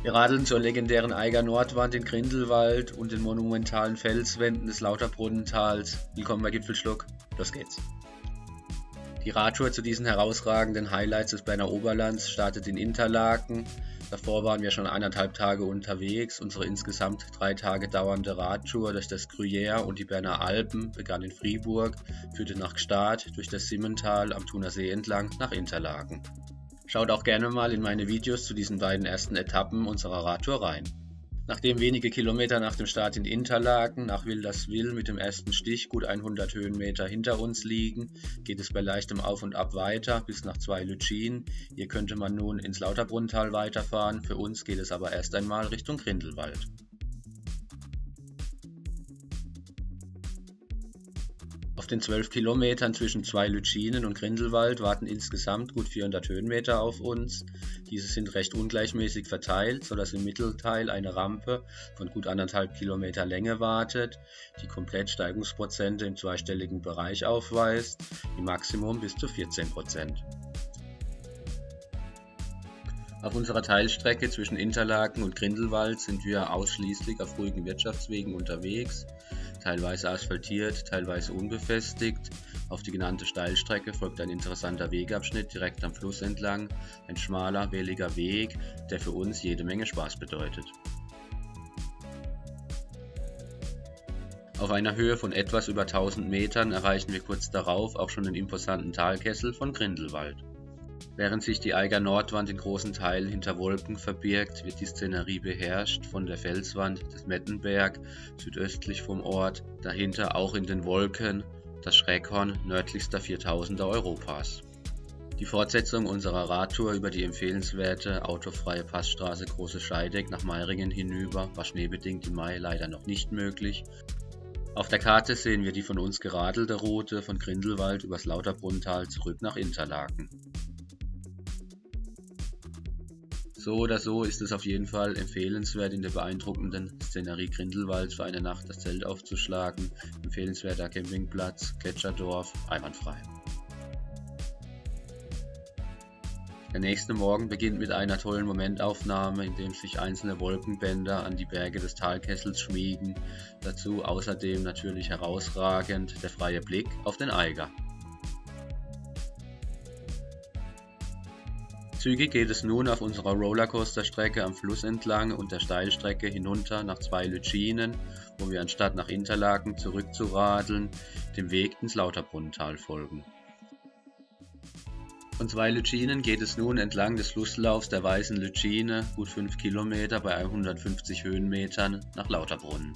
Wir radeln zur legendären Eiger Nordwand in Grindelwald und den monumentalen Felswänden des Lauterbrunnentals. Willkommen bei Gipfelschluck, los geht's! Die Radtour zu diesen herausragenden Highlights des Berner Oberlands startet in Interlaken. Davor waren wir schon 1,5 Tage unterwegs. Unsere insgesamt 3 Tage dauernde Radtour durch das Gruyère und die Berner Alpen begann in Fribourg, führte nach Gstaad, durch das Simmental am Thuner See entlang nach Interlaken. Schaut auch gerne mal in meine Videos zu diesen beiden ersten Etappen unserer Radtour rein. Nachdem wenige Kilometer nach dem Start in Interlaken nach Wilderswil mit dem ersten Stich gut 100 Höhenmeter hinter uns liegen, geht es bei leichtem Auf und Ab weiter bis nach Zwei-Lütschin. Hier könnte man nun ins Lauterbrunnental weiterfahren, für uns geht es aber erst einmal Richtung Grindelwald. Auf den 12 Kilometern zwischen Zwei-Lütschinen und Grindelwald warten insgesamt gut 400 Höhenmeter auf uns. Diese sind recht ungleichmäßig verteilt, sodass im Mittelteil eine Rampe von gut 1,5 Kilometer Länge wartet, die komplett Steigungsprozente im zweistelligen Bereich aufweist, im Maximum bis zu 14%. Auf unserer Teilstrecke zwischen Interlaken und Grindelwald sind wir ausschließlich auf ruhigen Wirtschaftswegen unterwegs, teilweise asphaltiert, teilweise unbefestigt. Auf die genannte Steilstrecke folgt ein interessanter Wegabschnitt direkt am Fluss entlang, ein schmaler, welliger Weg, der für uns jede Menge Spaß bedeutet. Auf einer Höhe von etwas über 1000 Metern erreichen wir kurz darauf auch schon den imposanten Talkessel von Grindelwald. Während sich die Eiger Nordwand in großen Teilen hinter Wolken verbirgt, wird die Szenerie beherrscht von der Felswand des Mettenberg, südöstlich vom Ort, dahinter auch in den Wolken das Schreckhorn, nördlichster 4000er Europas. Die Fortsetzung unserer Radtour über die empfehlenswerte autofreie Passstraße Große Scheideck nach Meiringen hinüber war schneebedingt im Mai leider noch nicht möglich. Auf der Karte sehen wir die von uns geradelte Route von Grindelwald übers Lauterbrunnental zurück nach Interlaken. So oder so ist es auf jeden Fall empfehlenswert, in der beeindruckenden Szenerie Grindelwalds für eine Nacht das Zelt aufzuschlagen. Empfehlenswerter Campingplatz, Gletscherdorf, einwandfrei. Der nächste Morgen beginnt mit einer tollen Momentaufnahme, in dem sich einzelne Wolkenbänder an die Berge des Talkessels schmiegen. Dazu außerdem natürlich herausragend der freie Blick auf den Eiger. Zügig geht es nun auf unserer Rollercoaster-Strecke am Fluss entlang und der Steilstrecke hinunter nach Zwei-Lütschinen, wo wir anstatt nach Interlaken zurückzuradeln, dem Weg ins Lauterbrunnental folgen. Von Zwei-Lütschinen geht es nun entlang des Flusslaufs der Weißen Lütschine, gut 5 Kilometer bei 150 Höhenmetern, nach Lauterbrunnen.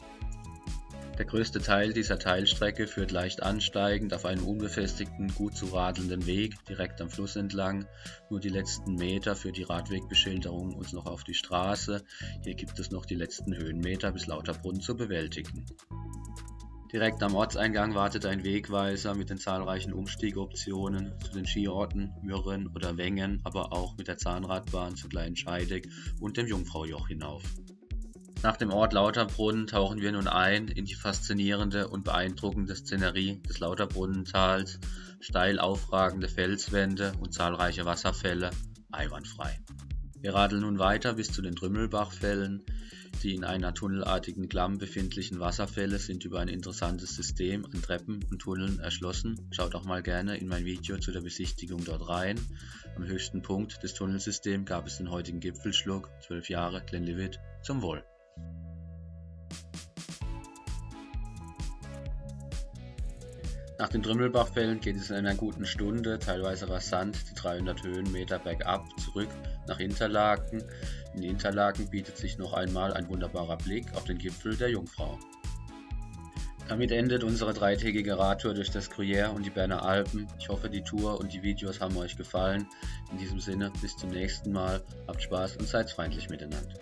Der größte Teil dieser Teilstrecke führt leicht ansteigend auf einem unbefestigten, gut zu radelnden Weg direkt am Fluss entlang. Nur die letzten Meter führt die Radwegbeschilderung uns noch auf die Straße. Hier gibt es noch die letzten Höhenmeter bis Lauterbrunnen zu bewältigen. Direkt am Ortseingang wartet ein Wegweiser mit den zahlreichen Umstiegoptionen zu den Skiorten Mürren oder Wengen, aber auch mit der Zahnradbahn zu Kleinen Scheideck und dem Jungfraujoch hinauf. Nach dem Ort Lauterbrunnen tauchen wir nun ein in die faszinierende und beeindruckende Szenerie des Lauterbrunnentals, steil aufragende Felswände und zahlreiche Wasserfälle, einwandfrei. Wir radeln nun weiter bis zu den Trümmelbachfällen. Die in einer tunnelartigen Klamm befindlichen Wasserfälle sind über ein interessantes System an Treppen und Tunneln erschlossen. Schaut auch mal gerne in mein Video zu der Besichtigung dort rein. Am höchsten Punkt des Tunnelsystems gab es den heutigen Gipfelschluck, 12 Jahre Glenlivet, zum Wohl. Nach den Trümmelbachfällen geht es in einer guten Stunde, teilweise rasant, die 300 Höhenmeter bergab zurück nach Interlaken. In Interlaken bietet sich noch einmal ein wunderbarer Blick auf den Gipfel der Jungfrau. Damit endet unsere 3-tägige Radtour durch das Gruyère und die Berner Alpen. Ich hoffe, die Tour und die Videos haben euch gefallen. In diesem Sinne, bis zum nächsten Mal, habt Spaß und seid freundlich miteinander.